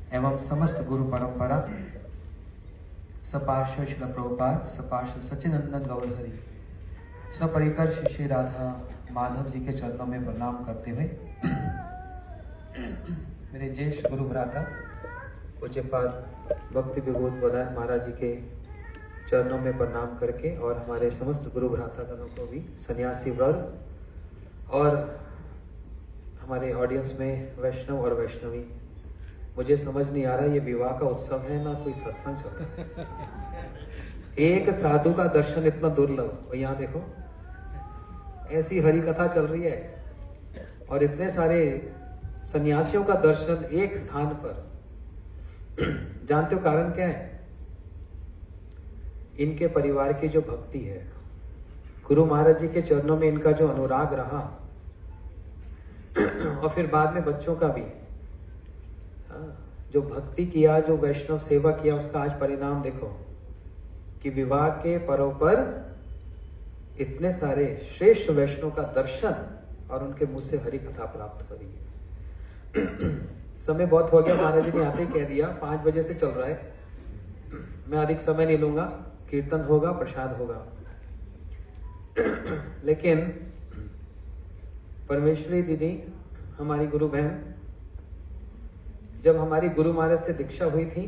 एवं समस्त गुरु परंपरा सपार्श्व श्रील प्रभुपाद, सपार्श्व सच्चिदानंद गौरहरि, सपरिकर श्री राधा माधव जी के चरणों में प्रणाम करते हुए मेरे ज्येष्ठ गुरु भ्राता पूज्यपाद भक्ति विभूत बदान महाराज जी के चरणों में प्रणाम करके और हमारे समस्त गुरु भ्राता गणों को भी, सन्यासी वर्ग और हमारे ऑडियंस में वैष्णव और वैष्णवी, मुझे समझ नहीं आ रहा ये विवाह का उत्सव है ना कोई सत्संग चल रहा है। एक साधु का दर्शन इतना दुर्लभ, और यहाँ देखो ऐसी हरि कथा चल रही है और इतने सारे सन्यासियों का दर्शन एक स्थान पर। जानते हो कारण क्या है? इनके परिवार की जो भक्ति है, गुरु महाराज जी के चरणों में इनका जो अनुराग रहा और फिर बाद में बच्चों का भी जो भक्ति किया, जो वैष्णव सेवा किया, उसका आज परिणाम देखो कि विवाह के पर्व पर इतने सारे श्रेष्ठ वैष्णव का दर्शन और उनके मुंह से हरि कथा प्राप्त हो रही है। समय बहुत हो गया, महाराज जी ने आते ही कह दिया 5 बजे से चल रहा है, मैं अधिक समय नहीं लूंगा, कीर्तन होगा, प्रसाद होगा। लेकिन परमेश्वरी दीदी हमारी गुरु बहन, जब हमारी गुरु महाराज से दीक्षा हुई थी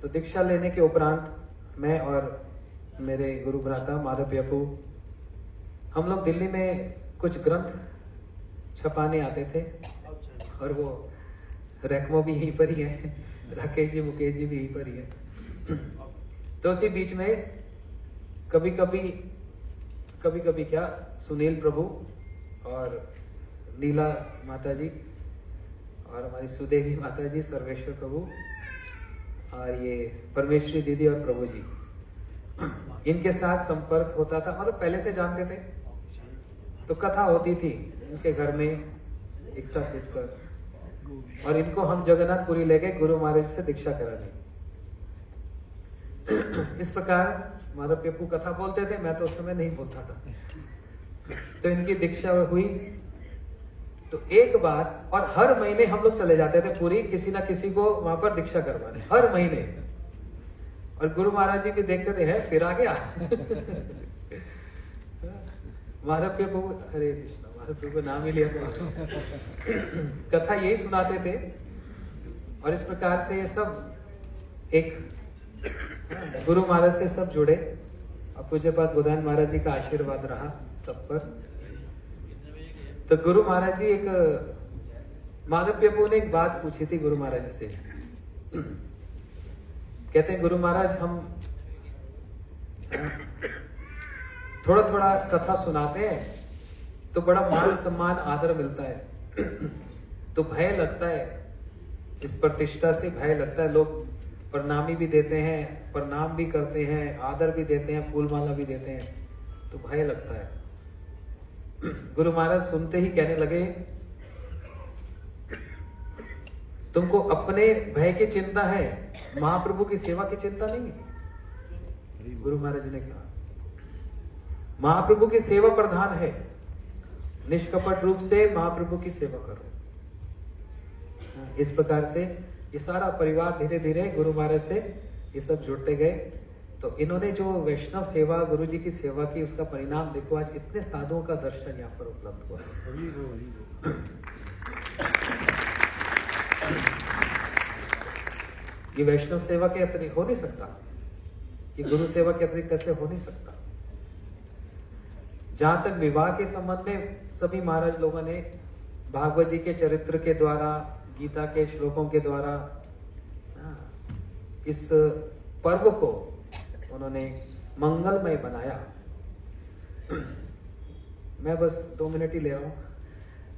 तो दीक्षा लेने के उपरांत मैं और मेरे गुरु भ्राता माधव यपू, हम लोग दिल्ली में कुछ ग्रंथ छपाने आते थे और वो रैकमो भी यहीं पर ही है, राकेश जी मुकेश जी भी यहीं पर ही है। तो उसी बीच में कभी कभी क्या सुनील प्रभु और नीला माता जी और हमारी सुदेवी माता जी, सर्वेश्वर प्रभु और ये परमेश्वरी दीदी और प्रभु जी, इनके साथ संपर्क होता था। मतलब पहले से जानते थे, तो कथा होती थी इनके घर में एक साथ बैठकर, और इनको हम जगन्नाथपुरी ले गए गुरु महाराज से दीक्षा कराने। इस प्रकार माधव पेपू कथा बोलते थे, मैं तो उस समय नहीं बोलता था। तो इनकी दीक्षा हुई तो एक बार, और हर महीने हम लोग चले जाते थे पूरी, किसी ना किसी को वहां पर दीक्षा करवाने, हर महीने। और गुरु महाराज जी भी देखते थे, है फिर आ गया। माधव पेपू, हरे कृष्णा, माधव पेपू नाम ही लिया तो कथा यही सुनाते थे। और इस प्रकार से ये सब एक गुरु महाराज से सब जुड़े और पूज्यपाद बुधान महाराज जी का आशीर्वाद रहा सब पर। तो गुरु महाराज जी, एक माधव पेपू ने एक बात पूछी थी गुरु महाराज से। कहते हैं गुरु महाराज, हम थोड़ा थोड़ा कथा सुनाते हैं तो बड़ा मान सम्मान आदर मिलता है, तो भय लगता है, इस प्रतिष्ठा से भय लगता है। लोग प्रणामी भी देते हैं, प्रणाम भी करते हैं, आदर भी देते हैं, फूल माला भी देते हैं, तो भय लगता है। गुरु महाराज सुनते ही कहने लगे, तुमको अपने भय की चिंता है, महाप्रभु की सेवा की चिंता नहीं है। गुरु महाराज ने कहा महाप्रभु की सेवा प्रधान है, निष्कपट रूप से महाप्रभु की सेवा करो। इस प्रकार से ये सारा परिवार धीरे धीरे गुरु महाराज से ये सब जुड़ते गए। तो इन्होंने जो वैष्णव सेवा, गुरु जी की सेवा की, उसका परिणाम देखो, आज इतने साधुओं का दर्शन यहाँ पर उपलब्ध हुआ। ये वैष्णव सेवा के अतिरिक्त हो नहीं सकता, ये गुरु सेवा के अतिरिक्त ऐसे हो नहीं सकता। जहां तक विवाह के संबंध में सभी महाराज लोगों ने भागवत जी के चरित्र के द्वारा, गीता के श्लोकों के द्वारा इस पर्व को उन्होंने मंगलमय बनाया। मैं बस 2 मिनट ही ले रहा हूं।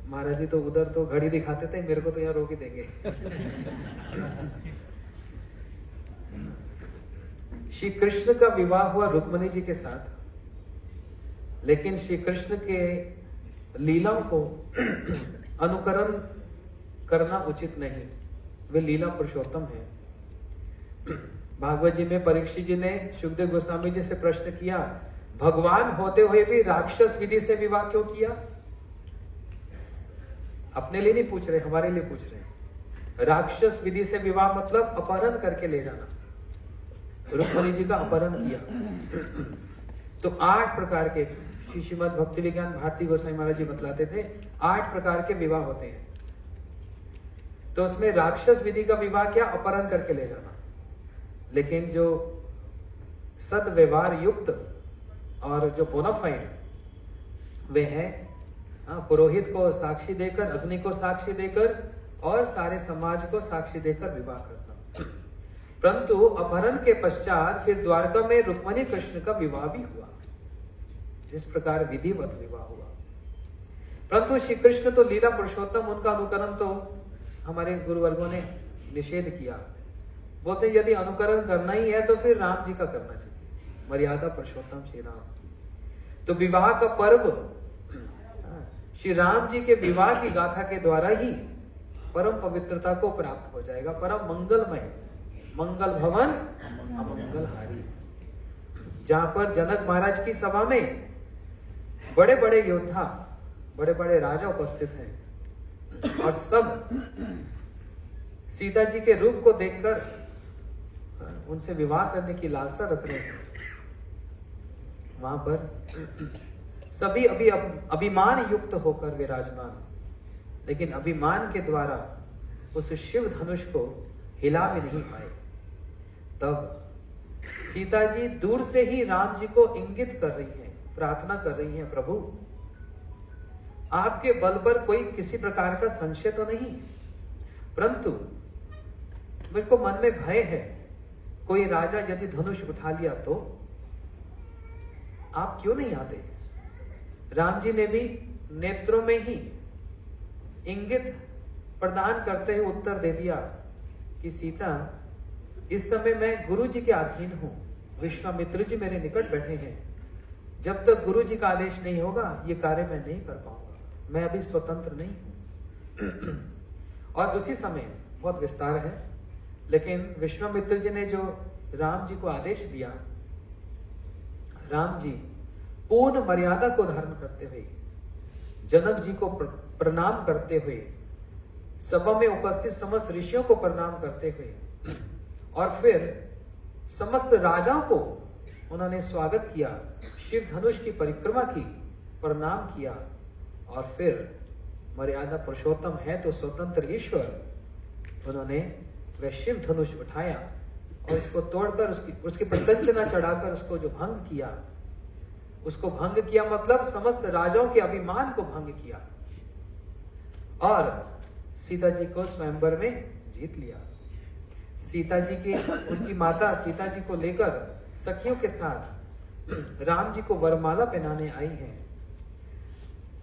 महाराज जी तो उधर तो घड़ी दिखाते थे, मेरे को तो यहाँ रोक ही देंगे। श्री कृष्ण का विवाह हुआ रुक्मिणी जी के साथ, लेकिन श्री कृष्ण के लीलाओं को अनुकरण करना उचित नहीं, वे लीला पुरुषोत्तम हैं। भागवत जी में परीक्षित जी ने सुखदेव गोस्वामी जी से प्रश्न किया, भगवान होते हुए भी राक्षस विधि से विवाह क्यों किया? अपने लिए नहीं पूछ रहे, हमारे लिए पूछ रहे हैं। राक्षस विधि से विवाह मतलब अपहरण करके ले जाना। रुक्मिणी जी का अपहरण किया। तो 8 प्रकार के श्रीमद् भक्ति विज्ञान भारती गोसाई महाराज जी बतलाते थे 8 प्रकार के विवाह होते हैं। तो उसमें राक्षस विधि का विवाह क्या, अपहरण करके ले जाना। लेकिन जो सदव्यवहार युक्त और जो बोनाफाइड वे हैं, पुरोहित को साक्षी देकर, अग्नि को साक्षी देकर और सारे समाज को साक्षी देकर विवाह करना। परंतु अपहरण के पश्चात फिर द्वारका में रुक्मिणी कृष्ण का विवाह भी हुआ, जिस प्रकार विधिवत विवाह हुआ। परंतु श्री कृष्ण तो लीला पुरुषोत्तम, उनका अनुकरण तो हमारे गुरुवर्गों ने निषेध किया। बोलते यदि अनुकरण करना ही है तो फिर राम जी का करना चाहिए, मर्यादा पुरुषोत्तम श्री राम। तो विवाह का पर्व श्री राम जी के विवाह की गाथा के द्वारा ही परम पवित्रता को प्राप्त हो जाएगा, परम मंगलमय, मंगल भवन अमंगल हारी। जहां पर जनक महाराज की सभा में बड़े बड़े योद्धा, बड़े बड़े राजा उपस्थित हैं और सब सीता जी के रूप को देखकर उनसे विवाह करने की लालसा रख रहे हैं। वहां पर सभी अभिमान युक्त होकर विराजमान, लेकिन अभिमान के द्वारा उस शिव धनुष को हिला भी नहीं पाए। तब सीता जी दूर से ही राम जी को इंगित कर रही हैं, प्रार्थना कर रही हैं, प्रभु आपके बल पर कोई किसी प्रकार का संशय तो नहीं, परंतु मेरे को मन में भय है, कोई राजा यदि धनुष उठा लिया तो आप क्यों नहीं आते। राम जी ने भी नेत्रों में ही इंगित प्रदान करते हुए उत्तर दे दिया कि सीता, इस समय मैं गुरु जी के अधीन हूं, विश्वामित्र जी मेरे निकट बैठे हैं, जब तक गुरु जी का आदेश नहीं होगा ये कार्य मैं नहीं कर पाऊंगा, मैं अभी स्वतंत्र नहीं हूं। और उसी समय बहुत विस्तार है, लेकिन विश्वामित्र जी ने जो राम जी को आदेश दिया, राम जी पूर्ण मर्यादा को धारण करते हुए, जनक जी को प्रणाम करते हुए, सभा में उपस्थित समस्त ऋषियों को प्रणाम करते हुए और फिर समस्त राजाओं को उन्होंने स्वागत किया, शिव धनुष की परिक्रमा की, प्रणाम किया और फिर मर्यादा पुरुषोत्तम है तो स्वतंत्र ईश्वर, उन्होंने वह शिव धनुष उठाया और इसको तोड़कर उसकी प्रकंचना चढ़ाकर उसको जो भंग किया, उसको भंग किया मतलब समस्त राजाओं के अभिमान को भंग किया और सीता जी को स्वयंवर में जीत लिया। सीता जी की, उनकी माता सीता जी को लेकर सखियों के साथ राम जी को वरमाला पहनाने आई हैं।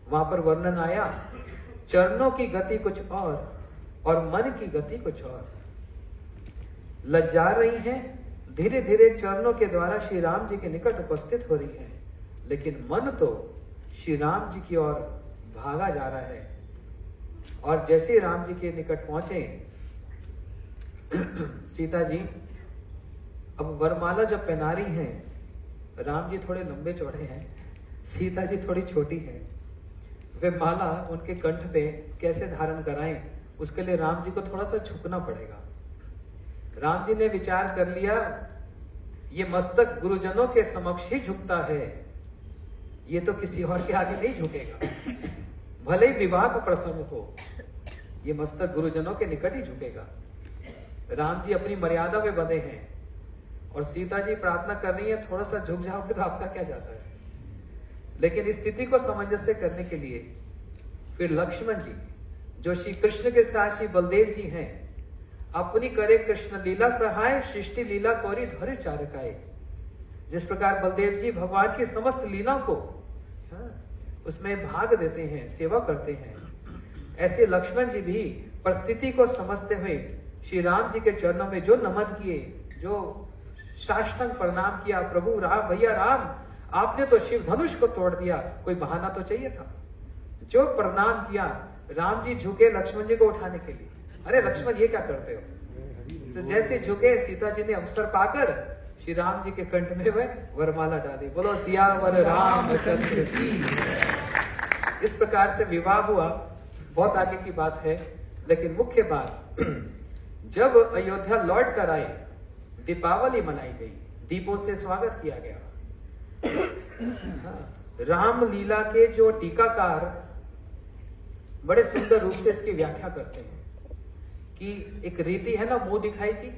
वहां पर वर्णन आया, चरणों की गति कुछ और मन की गति कुछ और। लज्जा रही हैं, धीरे धीरे चरणों के द्वारा श्री राम जी के निकट उपस्थित हो रही है, लेकिन मन तो श्री राम जी की ओर भागा जा रहा है। और जैसे राम जी के निकट पहुंचे, सीता जी अब वरमाला जब पहना रही हैं, राम जी थोड़े लंबे चौड़े हैं, सीता जी थोड़ी छोटी है, वे माला उनके कंठ पे कैसे धारण कराएं, उसके लिए राम जी को थोड़ा सा झुकना पड़ेगा। राम जी ने विचार कर लिया, ये मस्तक गुरुजनों के समक्ष ही झुकता है, ये तो किसी और के आगे नहीं झुकेगा, भले ही विवाह का प्रसंग हो, ये मस्तक गुरुजनों के निकट ही झुकेगा। राम जी अपनी मर्यादा में बंधे हैं और सीता जी प्रार्थना कर रही है, थोड़ा सा झुक जाओगे तो आपका क्या जाता है। लेकिन इस स्थिति को सामंजस्य करने के लिए फिर लक्ष्मण जी, जो श्री कृष्ण के साथ श्री बलदेव जी हैं, अपनी करे कृष्ण लीला सहाय, सृष्टि लीला कोरी धरे चारकाए। जिस प्रकार बलदेव जी भगवान की समस्त लीला को उसमें भाग देते हैं, सेवा करते हैं, ऐसे लक्ष्मण जी भी परिस्थिति को समझते हुए श्री राम जी के चरणों में जो नमन किए, जो साष्टांग प्रणाम किया, प्रभु राम, भैया राम, आपने तो शिव धनुष को तोड़ दिया, कोई बहाना तो चाहिए था। जो प्रणाम किया, राम जी झुके लक्ष्मण जी को उठाने के लिए, अरे लक्ष्मण ये क्या करते हो। तो जैसे झुके, सीता जी ने अवसर पाकर श्री राम जी के कंठ में वह वरमाला डाली। बोलो सियावर रामचंद्र की। इस प्रकार से विवाह हुआ बहुत आगे की बात है, लेकिन मुख्य बात जब अयोध्या लौट कर आए, दीपावली मनाई गई, दीपों से स्वागत किया गया। राम लीला के जो टीकाकार बड़े सुंदर रूप से इसकी व्याख्या करते हैं कि एक रीति है ना मुंह दिखाई की,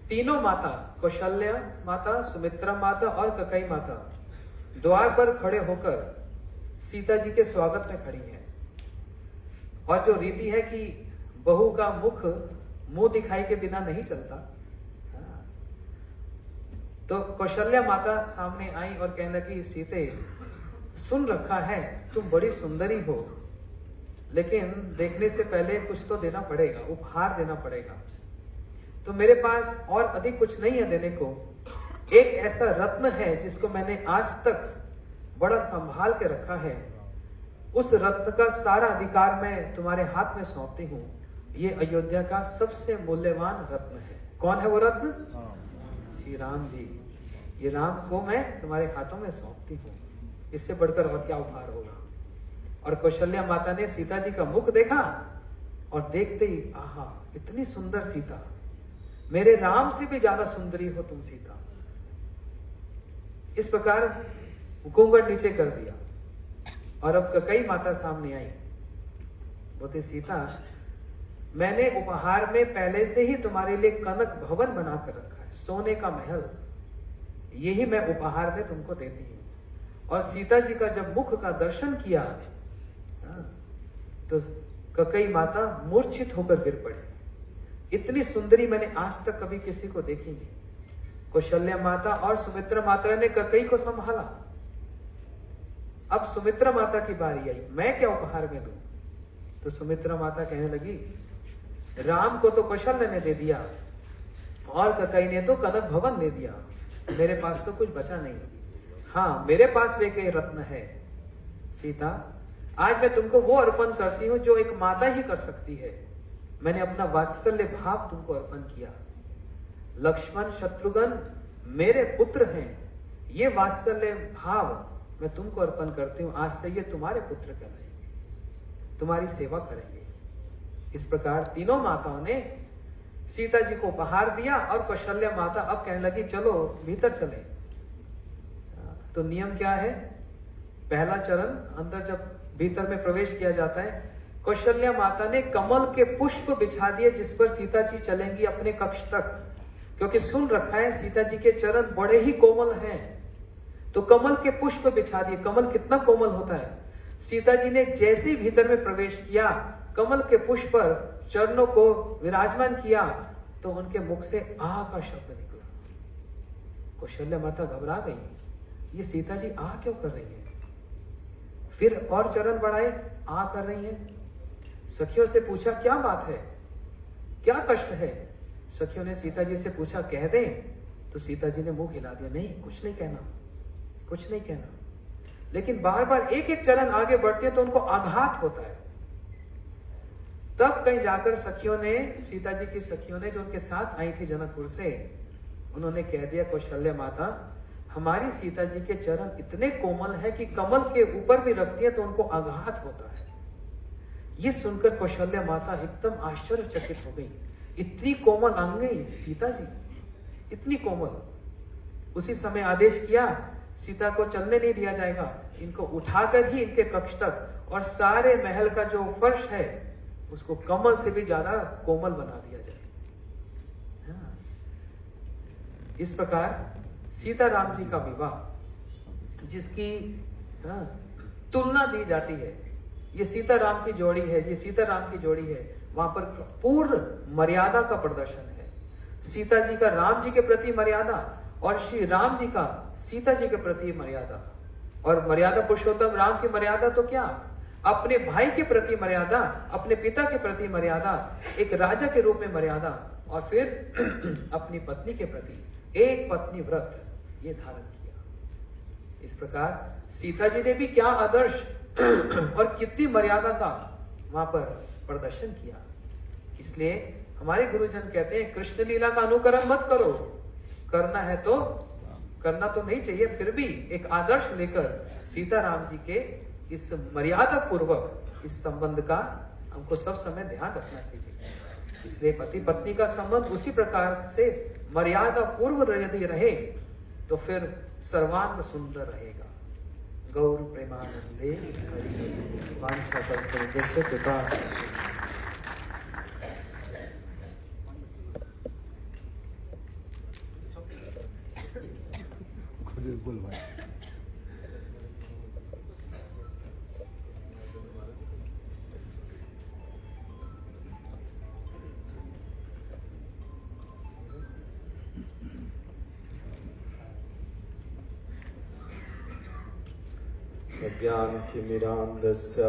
तीनों माता, कौशल्या माता, सुमित्रा माता और कैकेयी माता द्वार पर खड़े होकर सीता जी के स्वागत में खड़ी हैं। और जो रीति है कि बहू का मुख मुंह दिखाई के बिना नहीं चलता, तो कौशल्या माता सामने आई और कहने लगी, सीते सुन रखा है तुम बड़ी सुंदरी हो, लेकिन देखने से पहले कुछ तो देना पड़ेगा, उपहार देना पड़ेगा। तो मेरे पास और अधिक कुछ नहीं है देने को, एक ऐसा रत्न है जिसको मैंने आज तक बड़ा संभाल के रखा है, उस रत्न का सारा अधिकार मैं तुम्हारे हाथ में सौंपती हूँ। ये अयोध्या का सबसे मूल्यवान रत्न है। कौन है वो रत्न? श्री राम जी। ये राम को मैं तुम्हारे हाथों में सौंपती हूँ, इससे बढ़कर और क्या उपहार होगा। और कौशल्या माता ने सीता जी का मुख देखा और देखते ही आहा, इतनी सुंदर सीता, मेरे राम से भी ज्यादा सुंदरी हो तुम सीता। इस प्रकार घूंघट नीचे कर दिया और अब कैकेयी माता सामने आई, बोलती, सीता मैंने उपहार में पहले से ही तुम्हारे लिए कनक भवन बनाकर रखा है, सोने का महल, यही मैं उपहार में तुमको देती हूँ। और सीता जी का जब मुख का दर्शन किया तो कैकेयी माता मूर्छित होकर गिर पड़ी। इतनी सुंदरी मैंने आज तक कभी किसी को देखी नहीं। कौशल्या माता और सुमित्रा माता ने कैकेयी को संभाला। अब सुमित्रा माता की बारी आई, मैं क्या उपहार में दूं? तो सुमित्रा माता कहने लगी, राम को तो कौशल्या ने दे दिया और कैकेयी ने तो कनक भवन दे दिया, मेरे पास तो कुछ बचा नहीं। हाँ, मेरे पास भी एक रत्न है सीता, आज मैं तुमको वो अर्पण करती हूँ जो एक माता ही कर सकती है। मैंने अपना वात्सल्य भाव तुमको अर्पण किया। लक्ष्मण शत्रुघ्न मेरे पुत्र हैं, ये वात्सल्य भाव मैं तुमको अर्पण करती हूँ। आज से ये तुम्हारे पुत्र कहलाएंगे, तुम्हारी सेवा करेंगे। इस प्रकार तीनों माताओं ने सीता जी को उपहार दिया और कौशल्या माता अब कहने लगी, चलो भीतर चले। तो नियम क्या है? पहला चरण, अंदर जब भीतर में प्रवेश किया जाता है, कौशल्या माता ने कमल के पुष्प बिछा दिए जिस पर सीता जी चलेंगी अपने कक्ष तक, क्योंकि सुन रखा है सीता जी के चरण बड़े ही कोमल हैं। तो कमल के पुष्प बिछा दिए। कमल कितना कोमल होता है। सीता जी ने जैसे ही भीतर में प्रवेश किया, कमल के पुष्प पर चरणों को विराजमान किया तो उनके मुख से आ का शब्द निकला। कौशल्या माता घबरा गई, ये सीता जी आ क्यों कर रही है? फिर और चरण बढ़ाए, आ कर रही है। सखियों से पूछा, क्या बात है, क्या कष्ट है? सखियों ने सीता जी से पूछा, कह दें? तो सीता जी ने मुंह हिला दिया, नहीं कुछ नहीं कहना, कुछ नहीं कहना। लेकिन बार बार एक एक चरण आगे बढ़ते हैं तो उनको आघात होता है। तब कहीं जाकर सखियों ने, सीता जी की सखियों ने जो उनके साथ आई थी जनकपुर से, उन्होंने कह दिया, कौशल्या माता हमारी सीता जी के चरण इतने कोमल है कि कमल के ऊपर भी रखती है तो उनको आघात होता है। ये सुनकर कौशल्या माता एकदम आश्चर्यचकित हो गई। इतनी कोमल अंगी सीता जी, इतनी कोमल। उसी समय आदेश किया, सीता को चलने नहीं दिया जाएगा, इनको उठाकर ही इनके कक्ष तक और सारे महल का जो फर्श है उसको कमल से भी ज्यादा कोमल बना दिया जाए। इस प्रकार सीता राम जी का विवाह, जिसकी तुलना दी जाती है, ये सीता राम की जोड़ी है, ये सीता राम की जोड़ी है, वहां पर पूर्ण मर्यादा का प्रदर्शन है। सीता जी का राम जी के प्रति मर्यादा और श्री राम जी का सीता जी के प्रति मर्यादा। और मर्यादा पुरुषोत्तम राम की मर्यादा तो क्या, अपने भाई के प्रति मर्यादा, अपने पिता के प्रति मर्यादा, एक राजा के रूप में मर्यादा, और फिर अपनी पत्नी के प्रति एक पत्नी व्रत ये धारण किया। इस प्रकार सीता जी ने भी क्या आदर्श और कितनी मर्यादा का वहां पर प्रदर्शन किया। इसलिए हमारे गुरुजन कहते हैं, कृष्ण लीला का अनुकरण मत करो, करना है तो करना तो नहीं चाहिए, फिर भी एक आदर्श लेकर सीता राम जी के इस मर्यादा पूर्वक इस संबंध का हमको सब समय ध्यान रखना चाहिए। इसलिए पति पत्नी का संबंध उसी प्रकार से मर्यादा पूर्व यदि रहे तो फिर सर्वांग सुंदर रहेगा। गौर प्रेमानंदे हरि वांछा कल्पतरुभ्यश्च कृपा बोल भाई। अज्ञानतिमिरान्धस्य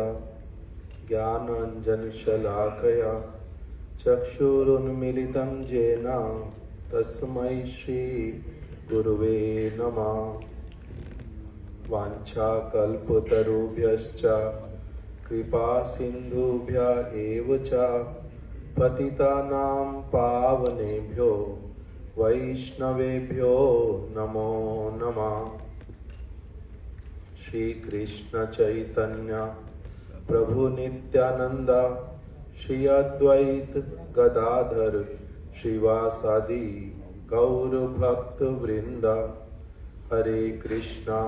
ज्ञानाञ्जनशलाकया चक्षुरुन्मीलितं येन तस्मै श्रीगुरुवे नमः। वाञ्छाकल्पतरुभ्यश्च कृपासिन्धुभ्य एव च पतितानां पावनेभ्यो वैष्णवेभ्यो नमो नमः। श्री कृष्ण चैतन्य प्रभु नित्यानंद श्री अद्वैत गदाधर श्रीवासादि गौर भक्त वृंद। हरे कृष्णा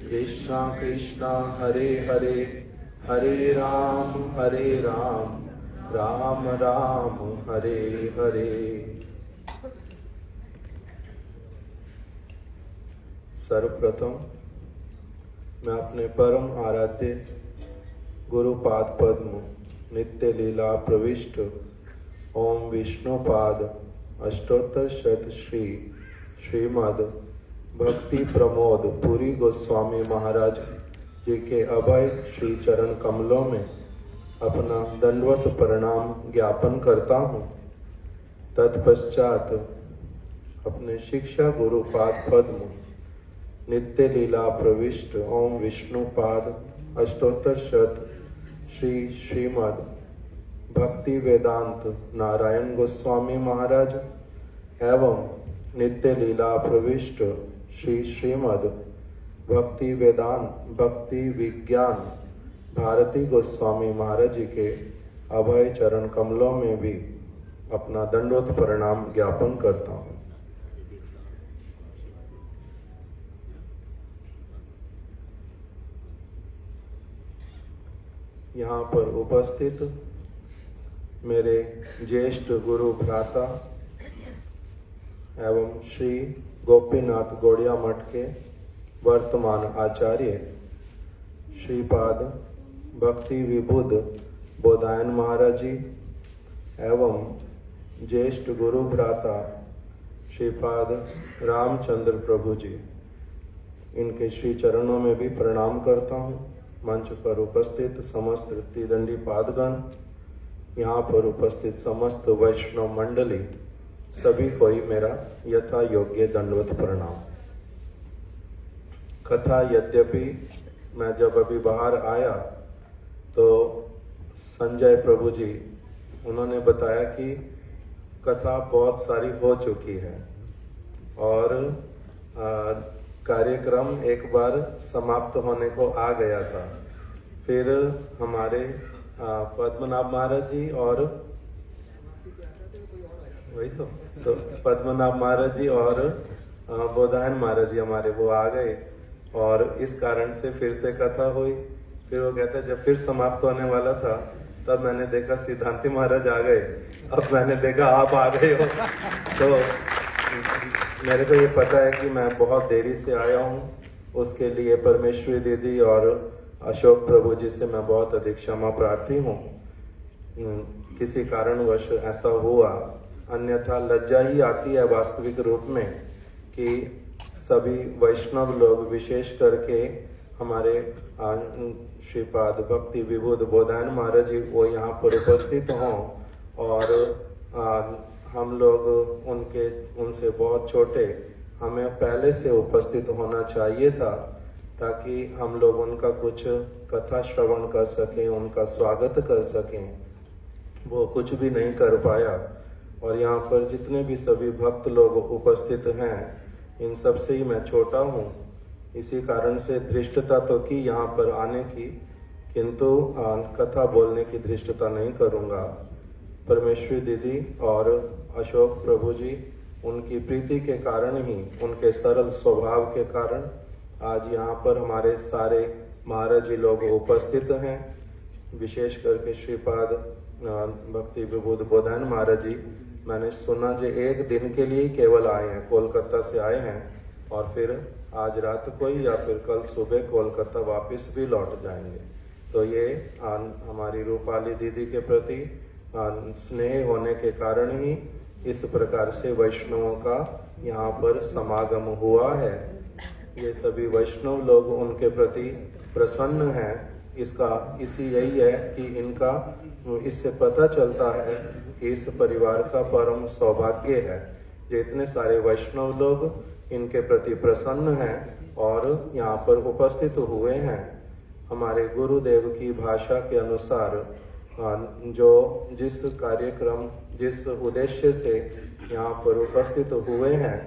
कृष्णा कृष्णा हरे हरे, हरे राम राम राम हरे हरे। सर्वप्रथम मैं अपने परम आराध्य गुरुपाद पद्म नित्य लीला प्रविष्ट ओम विष्णुपाद अष्टोत्तर शत श्रीमद भक्ति प्रमोद पुरी गोस्वामी महाराज जी के अभय श्री चरण कमलों में अपना दंडवत प्रणाम ज्ञापन करता हूँ। तत्पश्चात अपने शिक्षा गुरुपाद पद्म नित्य लीला प्रविष्ट ओम विष्णुपाद अष्टोत्तर शत श्रीमद भक्ति वेदांत नारायण गोस्वामी महाराज एवं नित्य लीला प्रविष्ट श्रीमद भक्ति वेदांत भक्ति विज्ञान भारती गोस्वामी महाराज जी के अभय चरण कमलों में भी अपना दंडवत प्रणाम ज्ञापन करता हूँ। यहाँ पर उपस्थित मेरे ज्येष्ठ गुरु भ्राता एवं श्री गोपीनाथ गौड़िया मठ के वर्तमान आचार्य श्रीपाद भक्ति विबुध बोधायन महाराज जी एवं ज्येष्ठ गुरु भ्राता श्रीपाद रामचंद्र प्रभु जी, इनके श्री चरणों में भी प्रणाम करता हूँ। मंच पर उपस्थित समस्त त्रिदंडी पादगण, यहाँ पर उपस्थित समस्त वैष्णव मंडली, सभी को ही मेरा यथा योग्य दंडवत प्रणाम। कथा यद्यपि मैं जब अभी बाहर आया तो संजय प्रभु जी उन्होंने बताया कि कथा बहुत सारी हो चुकी है और कार्यक्रम एक बार समाप्त होने को आ गया था। फिर हमारे पद्मनाभ महाराज जी और वही तो पद्मनाभ महाराज जी और बोधायन महाराज जी हमारे वो आ गए और इस कारण से फिर से कथा हुई। फिर वो कहते जब फिर समाप्त होने वाला था तब मैंने देखा सिद्धांति महाराज आ गए, अब मैंने देखा आप आ गए हो। तो मेरे को ये पता है कि मैं बहुत देरी से आया हूँ, उसके लिए परमेश्वरी दीदी और अशोक प्रभु जी से मैं बहुत अधिक क्षमा प्रार्थी हूँ। किसी कारणवश ऐसा हुआ, अन्यथा लज्जा ही आती है वास्तविक रूप में कि सभी वैष्णव लोग विशेष करके हमारे श्रीपाद भक्ति विबुध बोधायन महाराज जी वो यहाँ पर उपस्थित हों और हम लोग उनसे बहुत छोटे, हमें पहले से उपस्थित होना चाहिए था ताकि हम लोग उनका कुछ कथा श्रवण कर सकें, उनका स्वागत कर सकें। वो कुछ भी नहीं कर पाया और यहाँ पर जितने भी सभी भक्त लोग उपस्थित हैं इन सब से ही मैं छोटा हूँ। इसी कारण से धृष्टता तो की यहाँ पर आने की किंतु कथा बोलने की धृष्टता नहीं करूँगा। परमेश्वरी दीदी और अशोक प्रभु जी, उनकी प्रीति के कारण ही, उनके सरल स्वभाव के कारण आज यहाँ पर हमारे सारे महाराज जी लोग उपस्थित हैं। विशेष करके श्रीपाद भक्ति विभूत बोधायन महाराज जी, मैंने सुना जो एक दिन के लिए केवल आए हैं, कोलकाता से आए हैं और फिर आज रात को ही या फिर कल सुबह कोलकाता वापस भी लौट जाएंगे। तो ये हमारी रूपाली दीदी के प्रति स्नेह होने के कारण ही इस प्रकार से वैष्णवों का यहाँ पर समागम हुआ है। ये सभी वैष्णव लोग उनके प्रति प्रसन्न हैं। इसी यही है कि इनका, इससे पता चलता है कि इस परिवार का परम सौभाग्य है जो इतने सारे वैष्णव लोग इनके प्रति प्रसन्न हैं और यहाँ पर उपस्थित हुए हैं। हमारे गुरुदेव की भाषा के अनुसार जो जिस कार्यक्रम, जिस उद्देश्य से यहाँ पर उपस्थित हुए हैं,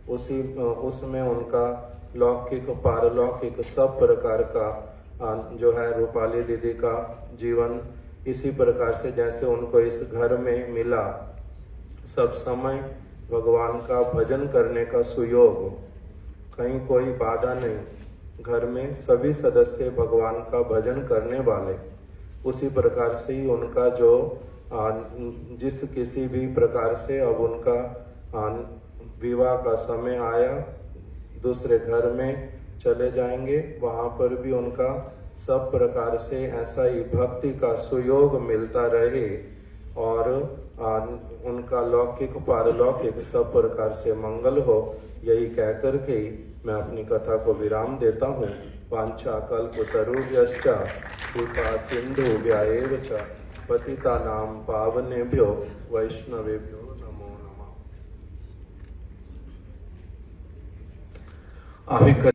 उसमें उनका लौकिक पारलौकिक सब प्रकार का जो है रूपाली दीदी का जीवन इसी प्रकार से जैसे उनको इस घर में मिला, सब समय भगवान का भजन करने का सुयोग, कहीं कोई बाधा नहीं, घर में सभी सदस्य भगवान का भजन करने वाले, उसी प्रकार से ही उनका जो जिस किसी भी प्रकार से अब उनका विवाह का समय आया, दूसरे घर में चले जाएंगे, वहाँ पर भी उनका सब प्रकार से ऐसा ही भक्ति का सुयोग मिलता रहे और उनका लौकिक पारलौकिक सब प्रकार से मंगल हो। यही कहकर के मैं अपनी कथा को विराम देता हूँ। वांछा कल्पतरुभ्यश्च कृपा सिंधु व्याएव च पतितानां पावनेभ्यो वैष्णवेभ्यो नमो नमः।